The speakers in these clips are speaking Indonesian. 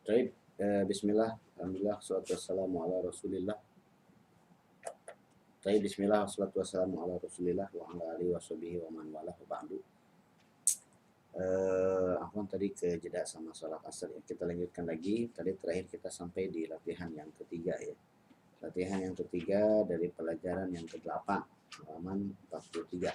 Baik, bismillah, alhamdulillah, wassalatu wassalamu ala rasulillah. Baik, bismillah, wassalatu wassalamu ala rasulillah wa ala alihi wa sahbihi wa man wala wa ba'du. Afwan tadi ke jeda sama sholat asar ya. Kita lanjutkan lagi. Tadi terakhir kita sampai di latihan yang ketiga ya. Latihan yang ketiga dari pelajaran yang ke-8, halaman 43.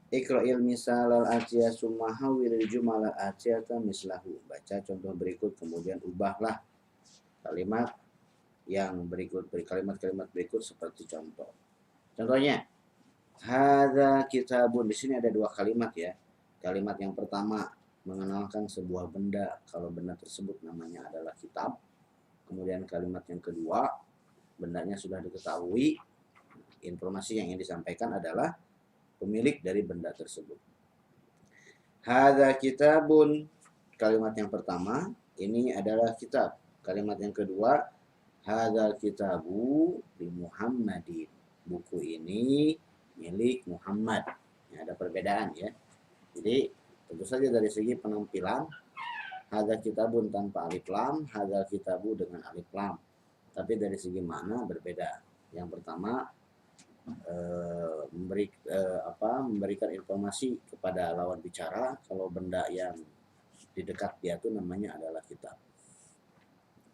Iqra'il misal al-atiyah summa hawilil jumal al-atiyata mislahu. Baca contoh berikut kemudian ubahlah kalimat yang berikut, kalimat-kalimat berikut seperti contoh. Contohnya, hadza kitabun. Di sini ada dua kalimat ya. Kalimat yang pertama mengenalkan sebuah benda, kalau benda tersebut namanya adalah kitab. Kemudian kalimat yang kedua, bendanya sudah diketahui, informasi yang ingin disampaikan adalah pemilik dari benda tersebut. Hadza kitabun, kalimat yang pertama, ini adalah kitab. Kalimat yang kedua, hadzal kitabu li Muhammadin. Buku ini milik Muhammad. Ya, ada perbedaan ya. Jadi tentu saja dari segi penampilan, hadzal kitabun tanpa alif lam, hadzal kitabu dengan alif lam. Tapi dari segi mana berbeda. Yang pertama memberikan informasi kepada lawan bicara kalau benda yang di dekat dia itu namanya adalah kitab.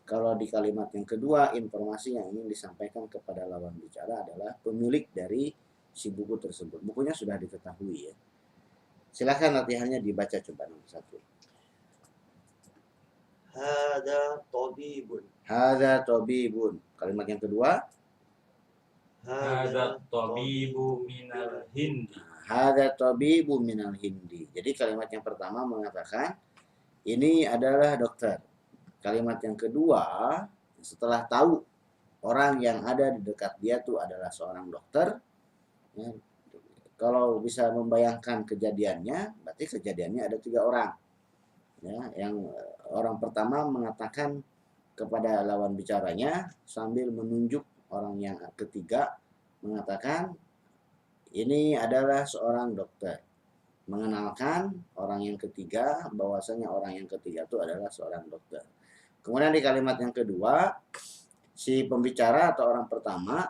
Kalau di kalimat yang kedua, informasi yang ingin disampaikan kepada lawan bicara adalah pemilik dari si buku tersebut. Bukunya sudah diketahui ya. Silakan latihannya dibaca coba nomor 1. Hada tabibun. Hadza tabibun. Kalimat yang kedua, Hadza tabibu minal hindi. hadza tabibu minal hindi. Jadi kalimat yang pertama mengatakan ini adalah dokter. Kalimat yang kedua, setelah tahu orang yang ada di dekat dia itu adalah seorang dokter, ya, kalau bisa membayangkan kejadiannya, berarti kejadiannya ada 3 orang. Ya, yang orang pertama mengatakan kepada lawan bicaranya sambil menunjuk orang yang ketiga, mengatakan ini adalah seorang dokter. Mengenalkan orang yang ketiga bahwasanya orang yang ketiga itu adalah seorang dokter. Kemudian di kalimat yang kedua, si pembicara atau orang pertama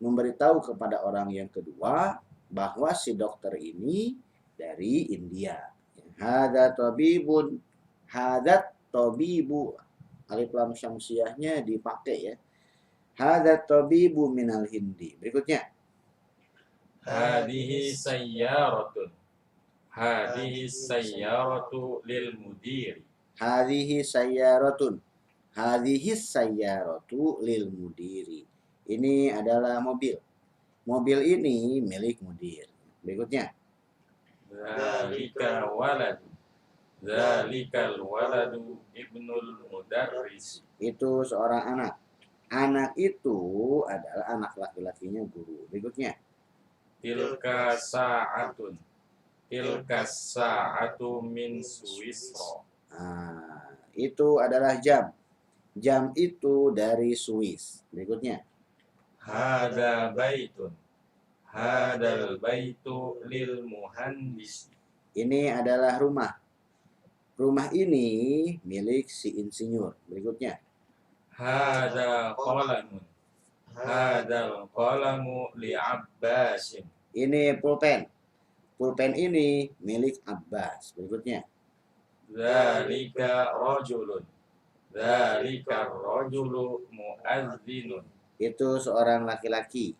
memberitahu kepada orang yang kedua bahwa si dokter ini dari India. Hadza tabibun, hadzat tabibu. Alif lam syamsiahnya dipakai ya. Hadzat tabibu minal hindi. Berikutnya. Hadihi sayyaratun. Hadihi sayyaratu lil mudiri. Hadhihi sayyaratun. Hadhihi sayyaratu lil mudiri. Ini adalah mobil. Mobil ini milik mudir. Berikutnya. Dzalika waladu. Dzalikal waladu ibnul mudarris. Itu seorang anak. Anak itu adalah anak laki-lakinya guru. Berikutnya. Tilka sa'atun. Tilka sa'atu min Suisra. Nah, itu adalah jam. Jam itu dari Swiss. Berikutnya. Hada baitun. Hadal baitu lil muhandis. Ini adalah rumah. Rumah ini milik si insinyur. Berikutnya. Hada qalamun. Hadal qalamu li Abbasin. Ini pulpen. Pulpen ini milik Abbas. Berikutnya. Dzalika rajulun. Dzalika rajulu muazzinun. Itu seorang laki-laki.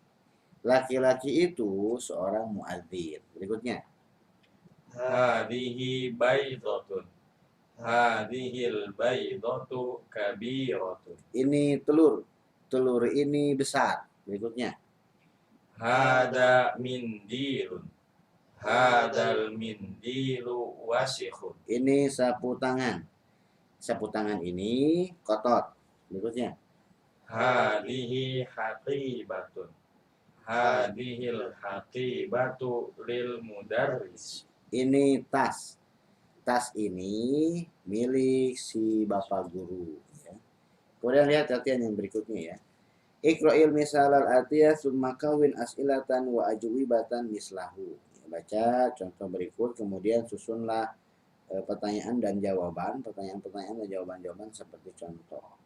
Laki-laki itu seorang muadzin. Berikutnya. Hadihi baidatun. Hadihil baidatu kabiratun. Ini telur. Telur ini besar. Berikutnya. Hada mindilun. Hadal mindilu wasikhun. Ini sapu tangan. Sapu tangan ini kotor. Berikutnya. Hadihi haqibatun. Hadihil haqibatu lil mudarris. Ini tas. Tas ini milik si bapak guru. Ya. Kemudian lihat latihan yang berikutnya ya. Iqra'il misal al-atiyah summa kawin as'ilatan wa ajwibatan mislahu. Ya, baca contoh berikut kemudian susunlah pertanyaan dan jawaban, pertanyaan-pertanyaan dan jawaban-jawaban seperti contoh.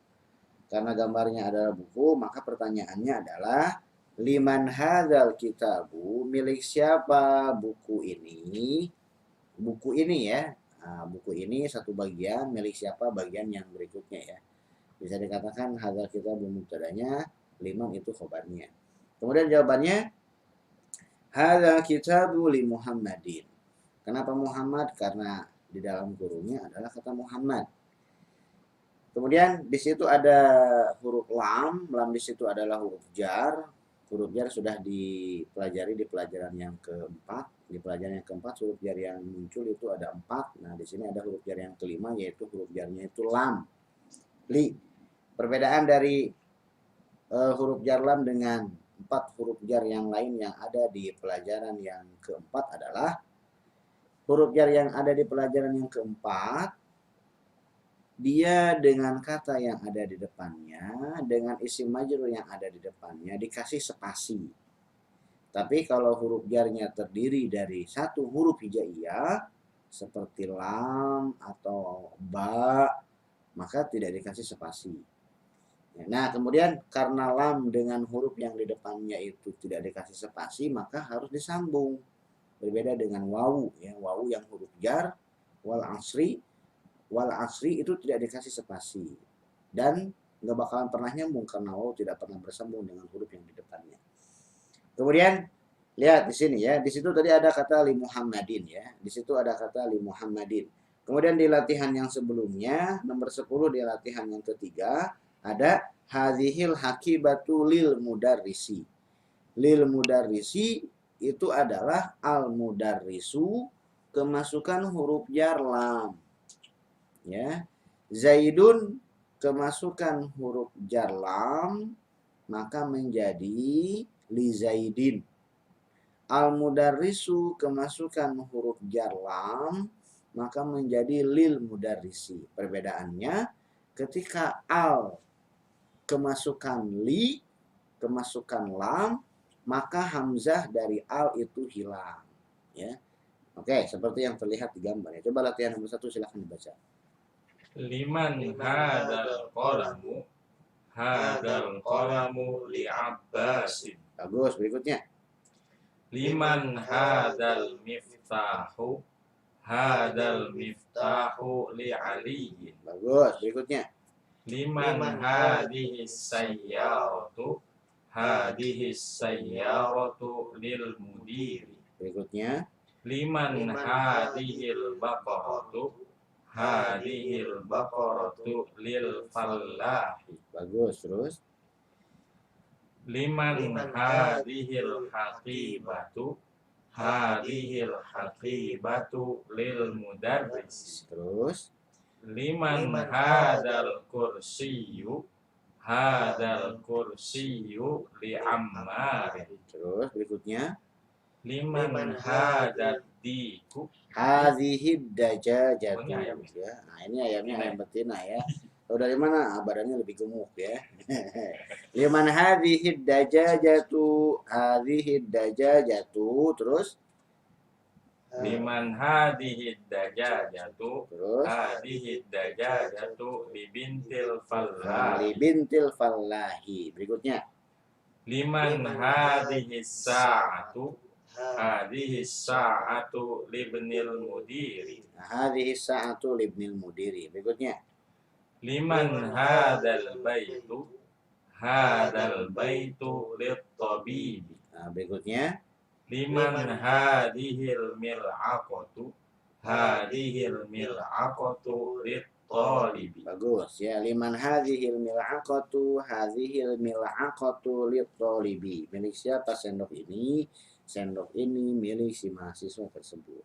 Karena gambarnya adalah buku, maka pertanyaannya adalah liman hadzal kitabu, milik siapa buku ini? Buku ini ya. Nah, buku ini satu bagian, milik siapa bagian yang berikutnya ya. Bisa dikatakan hadzal kitabu mubtadanya, liman itu khobarnya. Kemudian jawabannya hadzal kitabu li Muhammadin. Kenapa Muhammad? Karena di dalam kurungnya adalah kata Muhammad. Kemudian di situ ada huruf lam di situ adalah huruf jar. Huruf jar sudah dipelajari di pelajaran yang keempat. Di pelajaran yang keempat huruf jar yang muncul itu ada 4. Nah di sini ada huruf jar yang kelima yaitu huruf jarnya itu lam. Li. Perbedaan dari huruf jar lam dengan 4 huruf jar yang lain yang ada di pelajaran yang keempat adalah huruf jar yang ada di pelajaran yang keempat dia dengan kata yang ada di depannya, dengan isim majrur yang ada di depannya dikasih spasi. Tapi kalau huruf jarnya terdiri dari satu huruf hijaiyah seperti lam atau ba, maka tidak dikasih spasi. Nah, kemudian karena lam dengan huruf yang di depannya itu tidak dikasih spasi, maka harus disambung. Berbeda dengan wawu ya, wawu yang huruf jar wal asri itu tidak dikasih spasi dan nggak bakalan pernah nyambung karena wawu tidak pernah bersambung dengan huruf yang di depannya. Kemudian lihat di sini ya, di situ tadi ada kata li Muhammadin ya, di situ ada kata li Muhammadin. Kemudian di latihan yang sebelumnya nomor 10 di latihan yang ketiga ada hadhil hakibatu lil mudarrisi. Lil mudarrisi itu adalah al mudarrisu kemasukan huruf jar lam. Ya, Zaidun kemasukan huruf jar lam maka menjadi li Zaidin. Al mudarrisu kemasukan huruf jar lam maka menjadi lil mudarrisi. Perbedaannya ketika al kemasukan li kemasukan lam maka hamzah dari al itu hilang ya. Oke, seperti yang terlihat di gambar ya. Coba latihan nomor 1 silahkan dibaca. Liman hadal qalamu li Abbasin. Bagus, berikutnya. Liman hadal miftahu li Aliyin. Bagus, berikutnya. Liman hadhihi sayyaratu lil mudiri. Berikutnya. Liman hadhil baqaratu lil fallahi. Bagus, terus. Liman hadhil haqibatu lil mudarris. Terus. Liman hadal kursiyu li Ammar. Terus berikutnya. Liman hadad diku Hadhihi dajajatu ya. Nah, ini ayamnya ayam betina ya. Tahu dari mana? Badannya lebih gemuk ya. Liman hadhihi dajajatu terus. Liman hadhihi dajajatu Terus. li bintil fallahi. Berikutnya. Liman hadhihi sa'atu libnil mudiri. Hadhihi sa'atu libnil mudiri. Berikutnya. Liman hadal baitu lit tabibi. Nah, berikutnya. Liman hadhil mil'aqatu lit talibi. Bagus ya. Liman hadhil mil'aqatu lit talibi. Milik siapa sendok ini? Sendok ini milik si mahasiswa tersebut.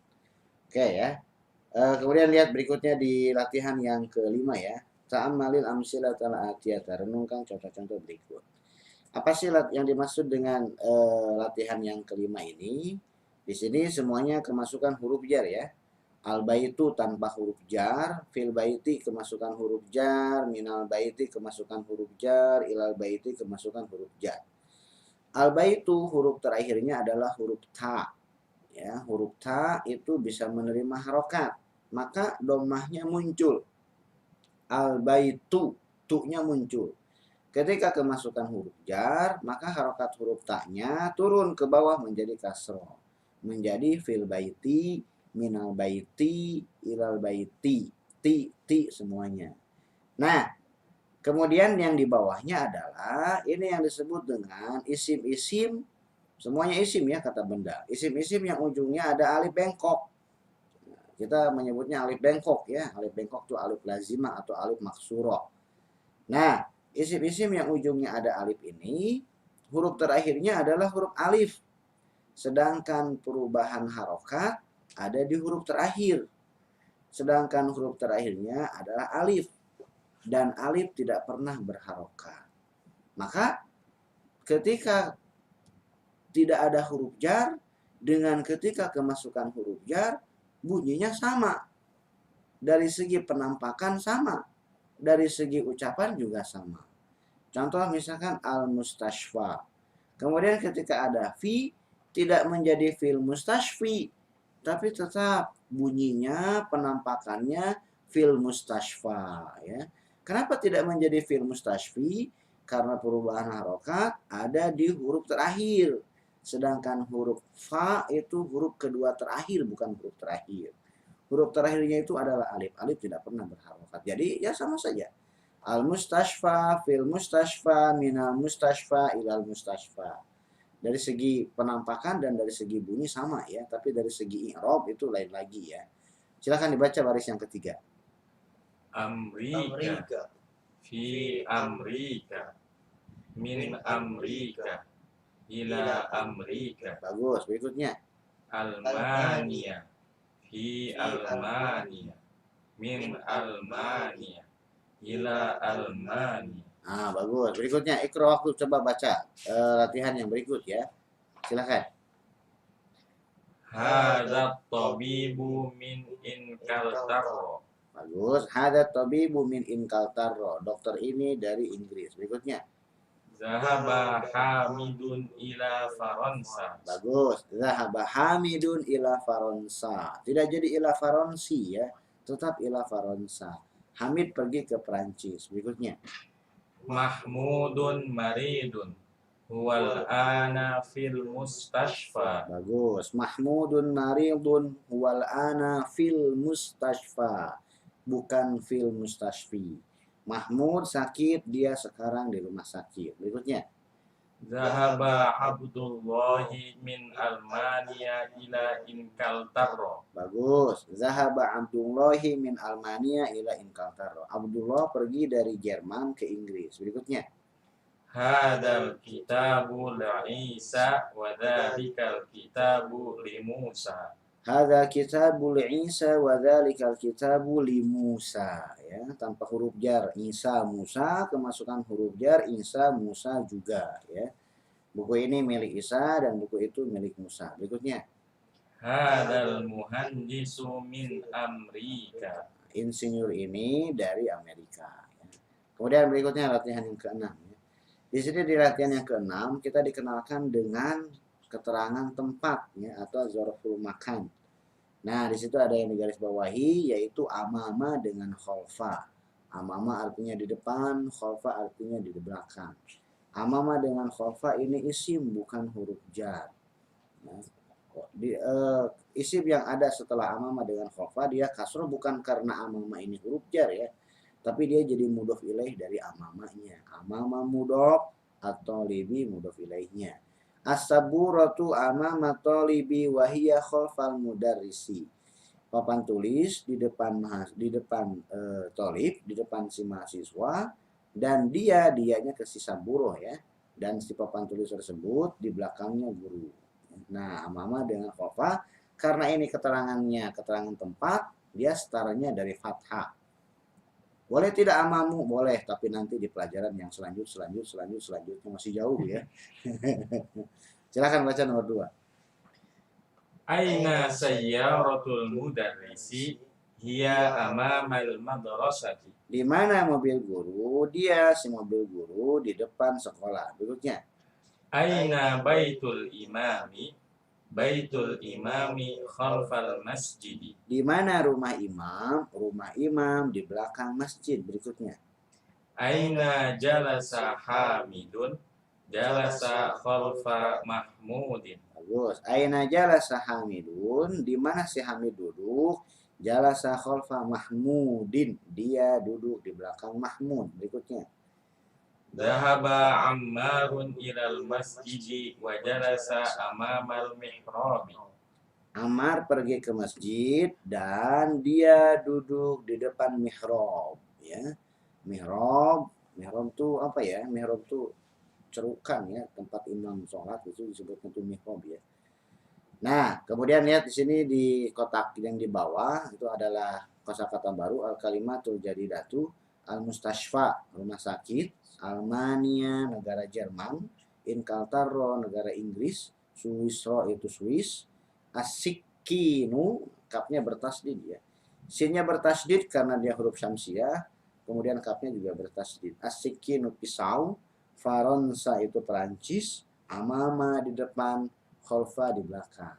Oke ya. Kemudian lihat berikutnya di latihan yang kelima ya. Ta'ammalil amsilatal atiyata. Renungkan contoh-contoh berikut. Apa sih yang dimaksud dengan latihan yang kelima ini? Di sini semuanya kemasukan huruf jar ya. Al baitu tanpa huruf jar, fil baiti kemasukan huruf jar, minal baiti kemasukan huruf jar, ilal baiti kemasukan huruf jar. Al baitu huruf terakhirnya adalah huruf ta. Ya, huruf ta itu bisa menerima harokat. maka domahnya muncul. Al-baitu, tu-nya muncul. Ketika kemasukan huruf jar, maka harokat huruf ta-nya turun ke bawah menjadi kasroh. Menjadi fil baiti, minal baiti, ilal baiti, ti semuanya. Nah, kemudian yang di bawahnya adalah ini yang disebut dengan isim-isim, semuanya isim ya kata benda. Isim-isim yang ujungnya ada alif bengkok. Kita menyebutnya alif bengkok ya. Alif bengkok itu alif lazimah atau alif maksurah. Nah, isim-isim yang ujungnya ada alif ini, huruf terakhirnya adalah huruf alif. Sedangkan perubahan harokat ada di huruf terakhir. Sedangkan huruf terakhirnya adalah alif. Dan alif tidak pernah berharokat. Maka ketika tidak ada huruf jar, dengan ketika kemasukan huruf jar, bunyinya sama. Dari segi penampakan sama. Dari segi ucapan juga sama. Contoh misalkan al-mustashfa. Kemudian ketika ada fi, tidak menjadi fil mustashfi. Tapi tetap bunyinya, penampakannya fil mustashfa. Ya. Kenapa tidak menjadi fil mustashfi? Karena perubahan harokat ada di huruf terakhir. Sedangkan huruf fa itu huruf kedua terakhir, bukan huruf terakhir. Huruf terakhirnya itu adalah alif. Alif tidak pernah berharokat. Jadi ya sama saja. Al-mustashfa, fil mustashfa, minal mustashfa, ilal mustashfa. Dari segi penampakan dan dari segi bunyi sama ya. Tapi dari segi i'rab itu lain lagi ya. Silakan dibaca baris yang ketiga. Amrika. Fi amrika. Min amrika. Ila amrika. Bagus. Berikutnya. Almania. Fi Almania. Min Almania. Ila Almania. Ah, bagus. Berikutnya, Iqra waktu coba baca latihan yang berikut ya. Silakan. Hadza tabibu min inkaltarro. Bagus. Hadza tabibu min inkaltarro. Dokter ini dari Inggris. Berikutnya. Zahaba Hamidun ila Faransa. Bagus. Zahaba Hamidun ila Faransa. Tidak jadi ila Faransi ya. Tetap ila Faransa. Hamid pergi ke Perancis. Berikutnya. Mahmudun maridun. Huwal ana fil mustashfa. Bagus. Mahmudun maridun huwal ana fil mustashfa. Bukan fil mustashfi. Mahmud sakit, dia sekarang di rumah sakit. Berikutnya. Zahaba Abdullahi min Almania ila Inkaltarro. Bagus. Zahaba Abdullahi min Almania ila Inkaltarro. Abdullah pergi dari Jerman ke Inggris. Berikutnya. Hadal kitabu Isa wa dhalikal kitabu li Musa. Hadza kitabul Isa wa dzalikal kitabu li Musa ya, tanpa huruf jar. Isa Musa, kemasukan huruf jar Isa Musa juga ya. Buku ini milik Isa dan buku itu milik Musa. Berikutnya. Hadal muhandisu min Amrika. Insinyur ini dari Amerika ya. Kemudian berikutnya latihan yang ke-6 ya. Di sini di latihan yang ke-6 kita dikenalkan dengan keterangan tempat ya, atau zorful makan. Nah, di situ ada yang digarisbawahi yaitu amama dengan khalfa. Amama artinya di depan, khalfa artinya di belakang. Amama dengan khalfa ini isim bukan huruf jar. Nah, isim yang ada setelah amama dengan khalfa dia kasroh bukan karena amama ini huruf jar ya. Tapi dia jadi mudhof ilaih dari amamanya. Amama mudhof atau libi mudhof ilaihnya. As-saburatu amama talibi wa hiya khalfal mudarrisi. Papan tulis di depan tolib, di depan si mahasiswa, dan dianya ke si saburoh ya. Dan si papan tulis tersebut di belakangnya guru. Nah, amama dengan khalfa karena ini keterangannya keterangan tempat, dia setaranya dari fathah. Boleh tidak amamu? Boleh, tapi nanti di pelajaran yang selanjutnya masih jauh ya. Silakan baca nomor 2. Aina sayyaratul mudarrisi hiya amamal madrasati. Di mana mobil guru? Dia si mobil guru di depan sekolah. Berikutnya. Aina baitul imami. baitul imami khalfal masjidi. Di mana rumah imam? Rumah imam di belakang masjid. Berikutnya. Aina jalasa Hamidun, jalasa khalfa Mahmudin. Bagus. Aina jalasa Hamidun? Di mana si Hamid duduk? Jalasa khalfa Mahmudin. Dia duduk di belakang Mahmud. Berikutnya. Dhahaba Ammarun ilal masjidi wa jalasa amamal mihrabi. Ammar pergi ke masjid dan dia duduk di depan mihrab, ya. Mihrab itu apa ya? Mihrab itu cerukan ya, tempat imam sholat itu disebutnya itu mihrab ya. Nah, kemudian lihat di sini di kotak yang di bawah itu adalah kosakata baru al-kalimatul jadidatu al-mustashfa rumah sakit, Almania negara Jerman, Inkaltaro negara Inggris, Swisro itu Swiss, Asikinu kapnya bertasdid ya. Sinnya bertasdid karena dia huruf syamsiah, kemudian kapnya juga bertasdid. Asikinu pisau, Faransa itu Perancis, Amama di depan, Khalfa di belakang.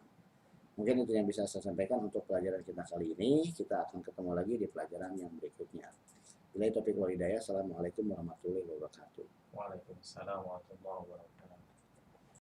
Mungkin itu yang bisa saya sampaikan untuk pelajaran kita kali ini. Kita akan ketemu lagi di pelajaran yang berikutnya. Bila taufiq wal hidayah. Assalamualaikum warahmatullahi wabarakatuh. Waalaikumsalam warahmatullahi wabarakatuh.